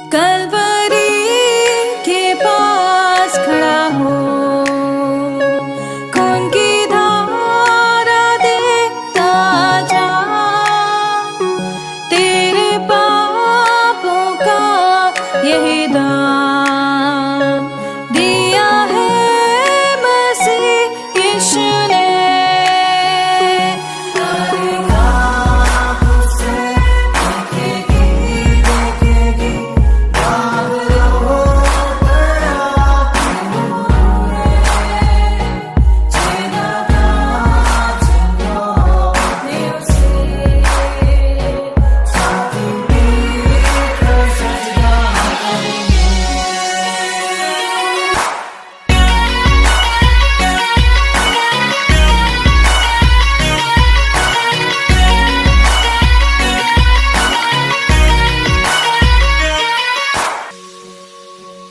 कलवरी के पास खड़ा हो, खून की धारा देखता जा, तेरे पापों का यही दाम दिया है मसीह यीशु ने।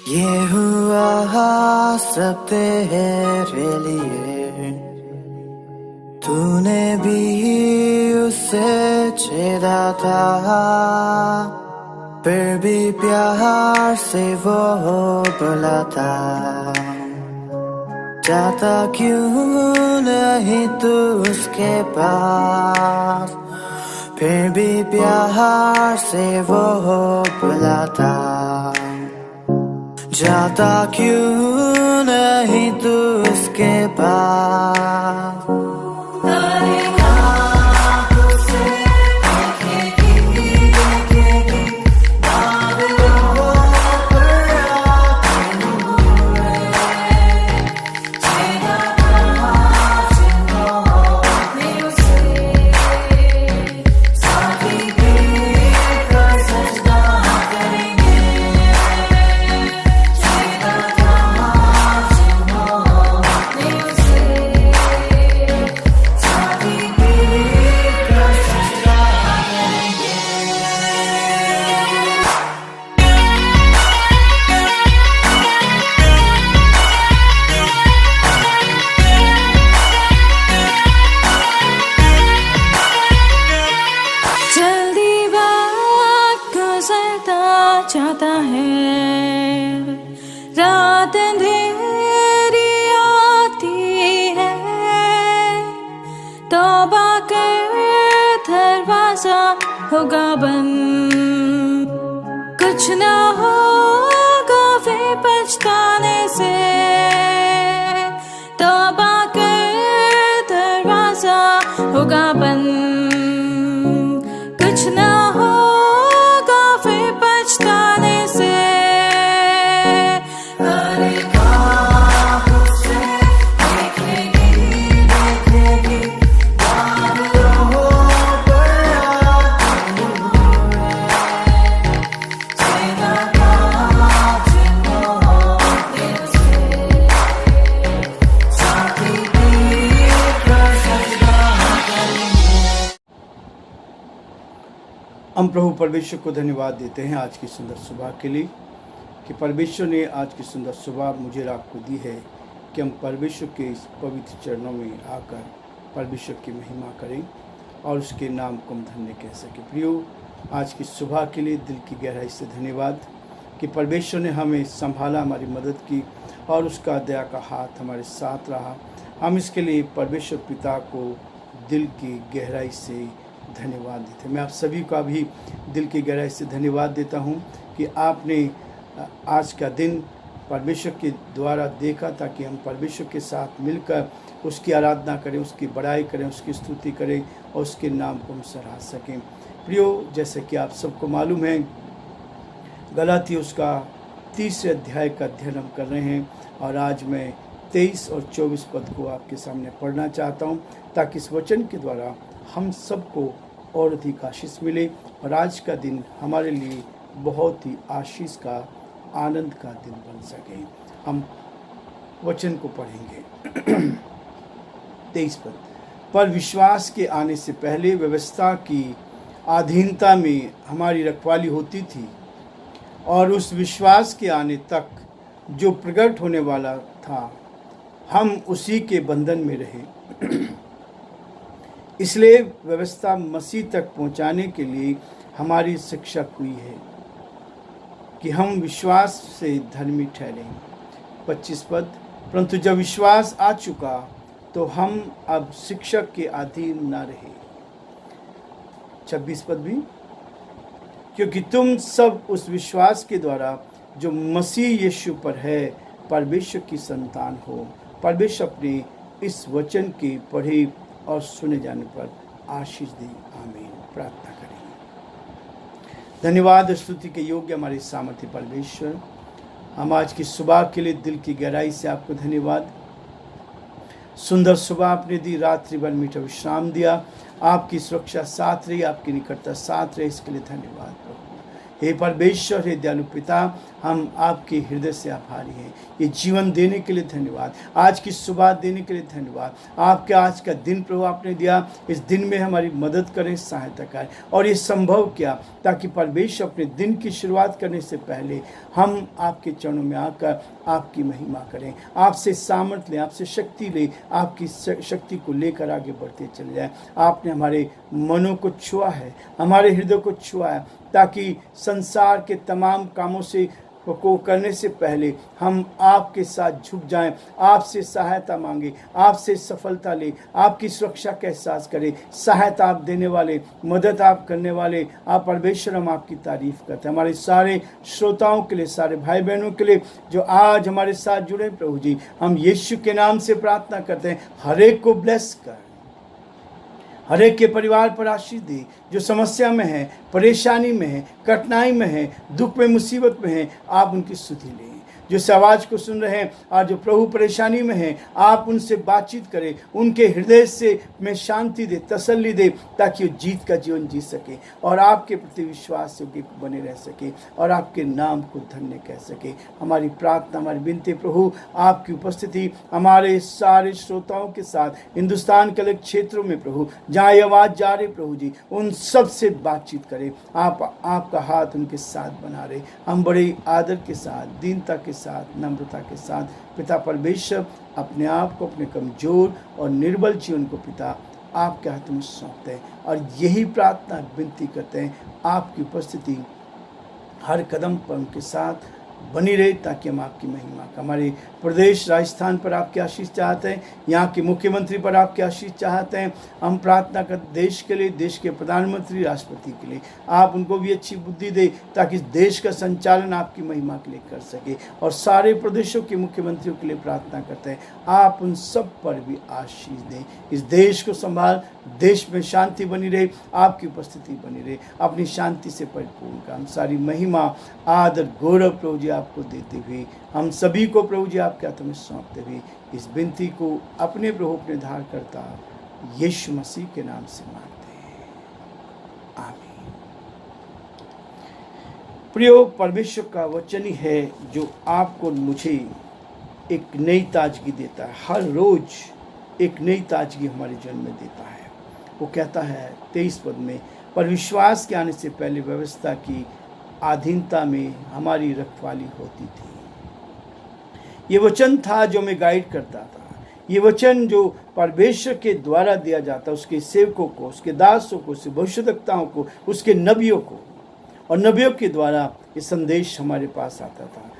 ये हुआ सब तेरे लिए, तूने भी उसे छेड़ा था, फिर भी प्यार से वो बुलाता, जाता क्यों नहीं तू उसके पास, फिर भी प्यार से वो बुलाता, जाता क्यों नहीं तू उसके पास। चाहता है, रात अंधेरी आती है, तौबा कर दरवाजा होगा बंद, कुछ ना होगा वे पछताने से, तौबा कर दरवाजा होगा बंद, कुछ ना होगा वे पछताने से। हम प्रभु परमेश्वर को धन्यवाद देते हैं आज की सुंदर सुबह के लिए, कि परमेश्वर ने आज की सुंदर सुबह मुझे और आपको दी है कि हम परमेश्वर के इस पवित्र चरणों में आकर परमेश्वर की महिमा करें और उसके नाम को हम धन्य कह सकें। प्रियो, आज की सुबह के लिए दिल की गहराई से धन्यवाद कि परमेश्वर ने हमें संभाला, हमारी मदद की और उसका दया का हाथ हमारे साथ रहा। हम इसके लिए परमेश्वर पिता को दिल की गहराई से धन्यवाद देते हैं। मैं आप सभी का भी दिल की गहराई से धन्यवाद देता हूं कि आपने आज का दिन परमेश्वर के द्वारा देखा, ताकि हम परमेश्वर के साथ मिलकर उसकी आराधना करें, उसकी बड़ाई करें, उसकी स्तुति करें और उसके नाम को हम सराह सकें। प्रियो, जैसे कि आप सबको मालूम है, गलातियों उसका 3 अध्याय का अध्ययन हम कर रहे हैं और आज मैं 23 और 24 पद को आपके सामने पढ़ना चाहता हूं, ताकि इस वचन के द्वारा हम सबको और अधिक आशीष मिले और आज का दिन हमारे लिए बहुत ही आशीष का, आनंद का दिन बन सके। हम वचन को पढ़ेंगे। 23 पद, पर विश्वास के आने से पहले व्यवस्था की अधीनता में हमारी रखवाली होती थी, और उस विश्वास के आने तक जो प्रकट होने वाला था हम उसी के बंधन में रहें। इसलिए व्यवस्था मसीह तक पहुंचाने के लिए हमारी शिक्षा हुई है कि हम विश्वास से धर्मी ठहरें। 25 पद, परंतु जब विश्वास आ चुका तो हम अब शिक्षक के अधीन न रहे। 26 पद भी, क्योंकि तुम सब उस विश्वास के द्वारा जो मसीह यीशु पर है परमेश्वर की संतान हो। परमेश्वर अपने इस वचन के पढ़े और सुने जाने पर आशीष दे। आमीन। प्रार्थना करें। धन्यवाद स्तुति के योग्य हमारे सामर्थ्य परमेश्वर, हम आज की सुबह के लिए दिल की गहराई से आपको धन्यवाद। सुंदर सुबह आपने दी, रात्रि भर मीठा विश्राम दिया, आपकी सुरक्षा साथ रही, आपकी निकटता साथ रही, इसके लिए धन्यवाद प्रभु। हे परमेश्वर, हे दयालु पिता, हम आपके हृदय से आभारी हैं। ये जीवन देने के लिए धन्यवाद, आज की सुबह देने के लिए धन्यवाद। आपके आज का दिन प्रभु आपने दिया, इस दिन में हमारी मदद करें, सहायता करें। और ये संभव किया ताकि परमेश्वर अपने दिन की शुरुआत करने से पहले हम आपके चरणों में आकर आपकी महिमा करें, आपसे सामर्थ्य लें, आपसे शक्ति लें, आपकी शक्ति को लेकर आगे बढ़ते चले जाएं। आपने हमारे मनों को छुआ है, हमारे हृदय को छुआ है, ताकि संसार के तमाम कामों से को करने से पहले हम आपके साथ झुक जाएं, आपसे सहायता मांगे, आपसे सफलता ले, आपकी सुरक्षा का एहसास करें। सहायता आप देने वाले, मदद आप करने वाले आप परमेश्वर, हम आपकी तारीफ करते हैं। हमारे सारे श्रोताओं के लिए, सारे भाई बहनों के लिए जो आज हमारे साथ जुड़े प्रभु जी, हम यीशु के नाम से प्रार्थना करते हैं, हर एक को ब्लेस कर, हर एक के परिवार पर आशीष दे, जो समस्या में है, परेशानी में है, कठिनाई में है, दुख में, मुसीबत में है, आप उनकी स्तुति लें। जो इस आवाज़ को सुन रहे हैं और जो प्रभु परेशानी में हैं, आप उनसे बातचीत करें, उनके हृदय से में शांति दे, तसल्ली दे, ताकि वो जीत का जीवन जी सके और आपके प्रति विश्वास योग्य बने रह सके और आपके नाम को धन्य कह सके। हमारी प्रार्थना, हमारी विनती प्रभु, आपकी उपस्थिति हमारे सारे श्रोताओं के साथ, हिंदुस्तान के अलग क्षेत्रों में प्रभु जहाँ ये आवाज़ जा रही प्रभु जी, उन सब से बातचीत करें। आपका हाथ उनके साथ बना रहे। हम बड़े आदर के साथ, दीनता के साथ, नम्रता के साथ पिता परमेश्वर अपने आप को, अपने कमजोर और निर्बल जीवन को पिता आपके हाथ में सौंपते हैं और यही प्रार्थना विनती करते हैं, आपकी उपस्थिति हर कदम पर उनके साथ बनी रहे, ताकि हम आपकी महिमा का, हमारे प्रदेश राजस्थान पर आपकी आशीष चाहते हैं, यहाँ के मुख्यमंत्री पर आपकी आशीष चाहते हैं। हम प्रार्थना करते देश के लिए, देश के प्रधानमंत्री, राष्ट्रपति के लिए, आप उनको भी अच्छी बुद्धि दे, ताकि देश का संचालन आपकी महिमा के लिए कर सके। और सारे प्रदेशों के मुख्यमंत्रियों के लिए प्रार्थना करते हैं, आप उन सब पर भी आशीष दें। इस देश को संभाल, देश में शांति बनी रहे, आपकी उपस्थिति बनी रहे, अपनी शांति से परिपूर्ण का हम सारी महिमा, आदर, गौरव प्रभु जी आपको देते हुए, हम सभी को प्रभु जी आपके हाथों में सौंपते हुए इस विनती को अपने प्रभु, अपने धार करता यीशु मसीह के नाम से मांगते हैं, आमीन। प्रियो, परमेश्वर का वचन ही है जो आपको, मुझे एक नई ताजगी देता है। हर रोज एक नई ताजगी हमारे जीवन में देता है। वो कहता है 23 पद में, पर विश्वास के आने से पहले व्यवस्था की अधीनता में हमारी रखवाली होती थी। ये वचन था जो हमें गाइड करता था। ये वचन जो परमेश्वर के द्वारा दिया जाता, उसके सेवकों को, उसके दासों को, उसके भविष्यद्वक्ताओं को, उसके नबियों को, और नबियों के द्वारा ये संदेश हमारे पास आता था,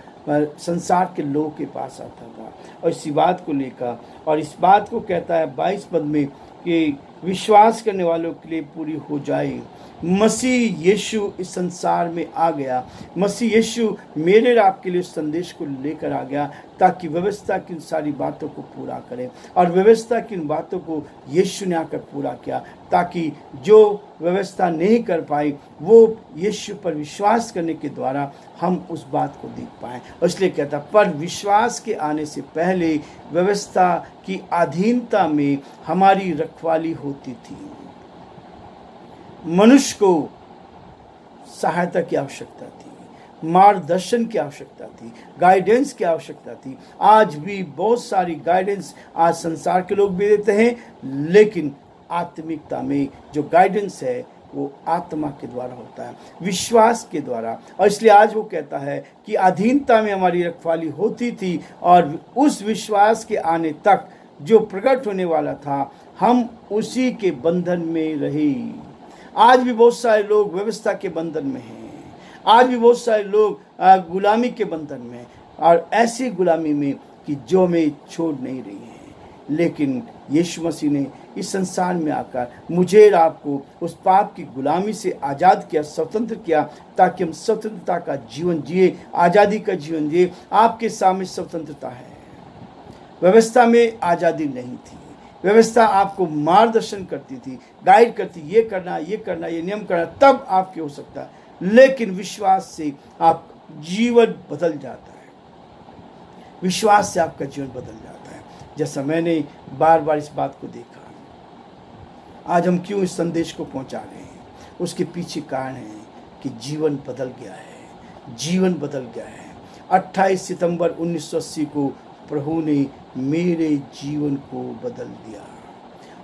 संसार के लोगों के पास आता था। और इसी बात को लेकर, और इस बात को कहता है 22 पद में कि विश्वास करने वालों के लिए पूरी हो जाए। मसीह यीशु इस संसार में आ गया, मसीह यीशु मेरे और आपके लिए संदेश को लेकर आ गया, ताकि व्यवस्था की इन सारी बातों को पूरा करें। और व्यवस्था की इन बातों को यीशु ने आकर पूरा किया, ताकि जो व्यवस्था नहीं कर पाई वो यीशु पर विश्वास करने के द्वारा हम उस बात को देख पाएँ। और इसलिए कहता, पर विश्वास के आने से पहले व्यवस्था की अधीनता में हमारी रखवाली होती थी। मनुष्य को सहायता की आवश्यकता थी, मार्गदर्शन की आवश्यकता थी, गाइडेंस की आवश्यकता थी। आज भी बहुत सारी गाइडेंस आज संसार के लोग भी देते हैं, लेकिन आत्मिकता में जो गाइडेंस है वो आत्मा के द्वारा होता है, विश्वास के द्वारा। और इसलिए आज वो कहता है कि अधीनता में हमारी रखवाली होती थी और उस विश्वास के आने तक जो प्रकट होने वाला था, हम उसी के बंधन में रहे। आज भी बहुत सारे लोग व्यवस्था के बंधन में हैं, आज भी बहुत सारे लोग गुलामी के बंधन में हैं, और ऐसी गुलामी में कि जो हमें छोड़ नहीं रही है। लेकिन यीशु मसीह ने इस संसार में आकर मुझे और आपको उस पाप की गुलामी से आज़ाद किया, स्वतंत्र किया, ताकि हम स्वतंत्रता का जीवन जिए, आज़ादी का जीवन जिए। आपके सामने स्वतंत्रता है। व्यवस्था में आज़ादी नहीं थी। व्यवस्था आपको मार्गदर्शन करती थी, गाइड करती, ये करना, ये करना, ये नियम करना, तब आपके हो सकता है। लेकिन विश्वास से आप जीवन बदल जाता है, विश्वास से आपका जीवन बदल जाता है। जैसा मैंने बार बार इस बात को देखा, आज हम क्यों इस संदेश को पहुंचा रहे हैं, उसके पीछे कारण है कि जीवन बदल गया है, जीवन बदल गया है। 28 सितंबर 1980 को प्रभु ने मेरे जीवन को बदल दिया,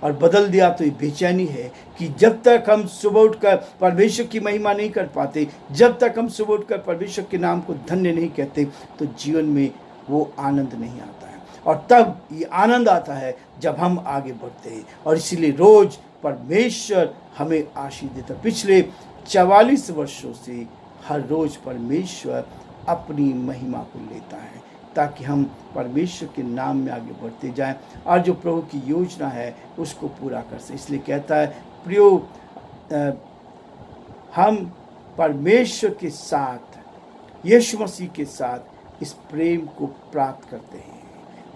और बदल दिया तो ये बेचैनी है कि जब तक हम सुबह उठकर परमेश्वर की महिमा नहीं कर पाते, जब तक हम सुबह उठकर परमेश्वर के नाम को धन्य नहीं कहते, तो जीवन में वो आनंद नहीं आता है। और तब ये आनंद आता है जब हम आगे बढ़ते हैं। और इसीलिए रोज परमेश्वर हमें आशीष देता। पिछले 44 वर्षों से हर रोज परमेश्वर अपनी महिमा को लेता है, ताकि हम परमेश्वर के नाम में आगे बढ़ते जाएं और जो प्रभु की योजना है उसको पूरा कर सकें। इसलिए कहता है, प्रियो, हम परमेश्वर के साथ, यीशु मसीह के साथ इस प्रेम को प्राप्त करते हैं।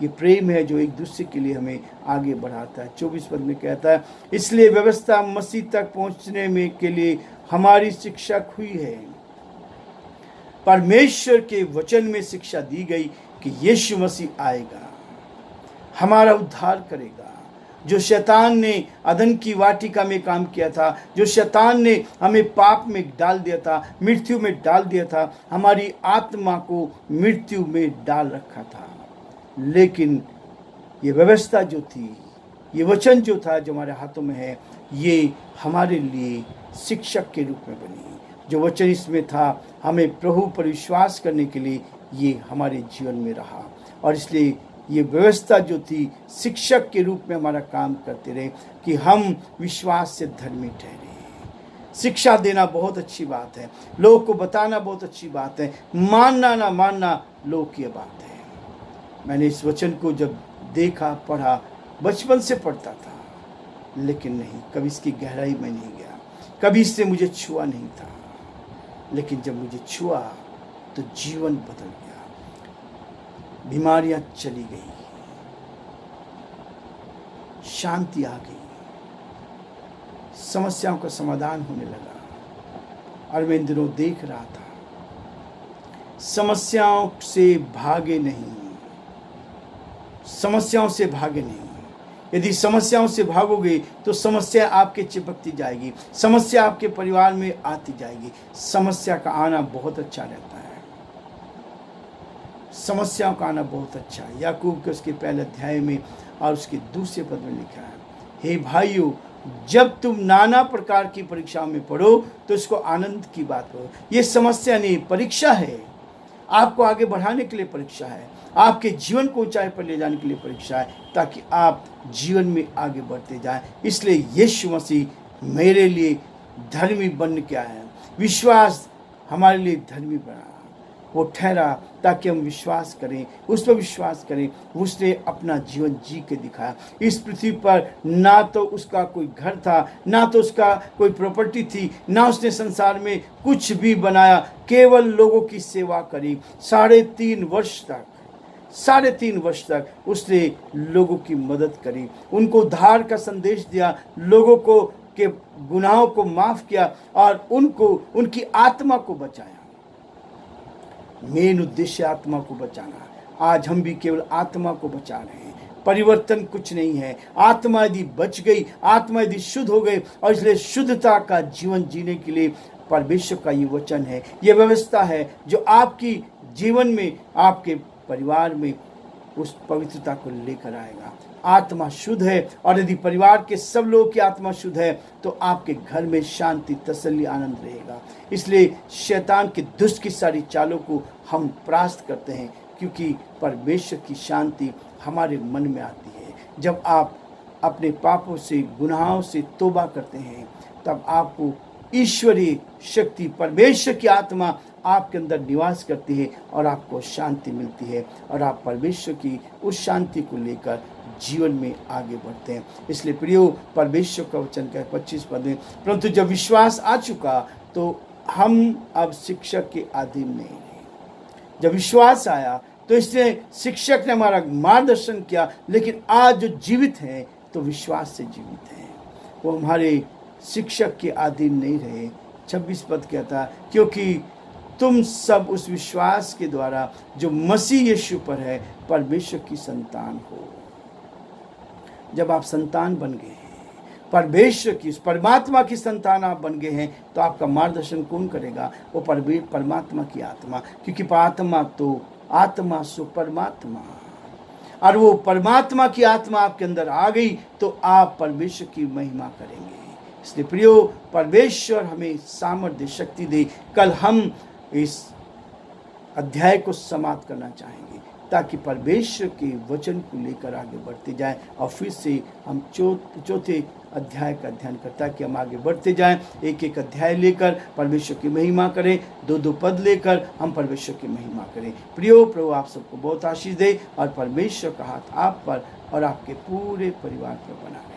ये प्रेम है जो एक दूसरे के लिए हमें आगे बढ़ाता है। 24 पद में कहता है, इसलिए व्यवस्था मसीह तक पहुंचने में के लिए हमारी शिक्षक हुई है। परमेश्वर के वचन में शिक्षा दी गई कि यीशु मसीह आएगा, हमारा उद्धार करेगा। जो शैतान ने अदन की वाटिका में काम किया था, जो शैतान ने हमें पाप में डाल दिया था, मृत्यु में डाल दिया था, हमारी आत्मा को मृत्यु में डाल रखा था। लेकिन ये व्यवस्था जो थी, ये वचन जो था, जो हमारे हाथों में है, ये हमारे लिए शिक्षक के रूप में बनी। जो वचन इसमें था, हमें प्रभु पर विश्वास करने के लिए ये हमारे जीवन में रहा। और इसलिए ये व्यवस्था जो थी, शिक्षक के रूप में हमारा काम करते रहे कि हम विश्वास से धर्मी ठहरे। शिक्षा देना बहुत अच्छी बात है, लोगों को बताना बहुत अच्छी बात है, मानना ना मानना लोग की बात है। मैंने इस वचन को जब देखा, पढ़ा, बचपन से पढ़ता था, लेकिन नहीं, कभी इसकी गहराई में नहीं गया, कभी इससे मुझे छुआ नहीं था। लेकिन जब मुझे छुआ तो जीवन बदल गया, बीमारियां चली गई, शांति आ गई, समस्याओं का समाधान होने लगा। और मैं इन दिनों देख रहा था, समस्याओं से भागे नहीं, समस्याओं से भागे नहीं। यदि समस्याओं से भागोगे तो समस्या आपके चिपकती जाएगी, समस्या आपके परिवार में आती जाएगी। समस्या का आना बहुत अच्छा रहता है, समस्याओं का आना बहुत अच्छा है। याकूब के उसके पहले अध्याय में और उसके दूसरे पद में लिखा है, हे भाइयों, जब तुम नाना प्रकार की परीक्षाओं में पढ़ो तो इसको आनंद की बात करो। ये समस्या नहीं, परीक्षा है, आपको आगे बढ़ाने के लिए परीक्षा है, आपके जीवन को ऊंचाई पर ले जाने के लिए परीक्षा है, ताकि आप जीवन में आगे बढ़ते जाएं। इसलिए यीशु मसीह मेरे लिए धर्मी बन के आया है। विश्वास हमारे लिए धर्मी बना, वो ठहरा ताकि हम विश्वास करें, उस पर विश्वास करें। उसने अपना जीवन जी के दिखाया। इस पृथ्वी पर ना तो उसका कोई घर था, ना तो उसका कोई प्रॉपर्टी थी, ना उसने संसार में कुछ भी बनाया, केवल लोगों की सेवा करी। 3.5 वर्ष तक उसने लोगों की मदद करी, उनको उद्धार का संदेश दिया, लोगों को के गुनाहों को माफ किया और उनको उनकी आत्मा को बचाया। मेन उद्देश्य आत्मा को बचाना। आज हम भी केवल आत्मा को बचा रहे हैं, परिवर्तन कुछ नहीं है। आत्मा यदि बच गई, आत्मा यदि शुद्ध हो गई, और इसलिए शुद्धता का जीवन जीने के लिए परमेश्वर का ये वचन है, ये व्यवस्था है जो आपकी जीवन में, आपके परिवार में उस पवित्रता को लेकर आएगा। आत्मा शुद्ध है और यदि परिवार के सब लोगों की आत्मा शुद्ध है तो आपके घर में शांति, तसल्ली, आनंद रहेगा। इसलिए शैतान की दुष्ट की सारी चालों को हम परास्त करते हैं, क्योंकि परमेश्वर की शांति हमारे मन में आती है। जब आप अपने पापों से, गुनाहों से तौबा करते हैं, तब आपको ईश्वरीय शक्ति, परमेश्वर की आत्मा आपके अंदर निवास करती है और आपको शांति मिलती है और आप परमेश्वर की उस शांति को लेकर जीवन में आगे बढ़ते हैं। इसलिए प्रियो, परमेश्वर का वचन का 25 पद में, परंतु जब विश्वास आ चुका तो हम अब शिक्षक के अधीन नहीं रहे। जब विश्वास आया तो इसने शिक्षक ने हमारा मार्गदर्शन किया, लेकिन आज जो जीवित हैं तो विश्वास से जीवित हैं। वो हमारे शिक्षक के अधीन नहीं रहे। 26 पद कहता, क्योंकि तुम सब उस विश्वास के द्वारा जो मसीह यीशु पर है परमेश्वर की संतान हो। जब आप संतान बन गए हैं, परमेश्वर की, परमात्मा की संतान आप बन गए हैं, तो आपका मार्गदर्शन कौन करेगा? वो परमात्मा की आत्मा, क्योंकि आत्मा तो आत्मा सो परमात्मा, और वो परमात्मा की आत्मा आपके अंदर आ गई तो आप परमेश्वर की महिमा करेंगे। इसलिए प्रियो, परमेश्वर हमें सामर्थ्य, शक्ति दे। कल हम इस अध्याय को समाप्त करना चाहेंगे ताकि परमेश्वर के वचन को लेकर आगे बढ़ते जाएं और फिर से हम चौथे अध्याय का अध्ययन करता है कि हम आगे बढ़ते जाएं, एक एक अध्याय लेकर परमेश्वर की महिमा करें, 2-2 पद लेकर हम परमेश्वर की महिमा करें। प्रियो, प्रभु आप सबको बहुत आशीष दे और परमेश्वर का हाथ आप पर और आपके पूरे परिवार पर बना रहे।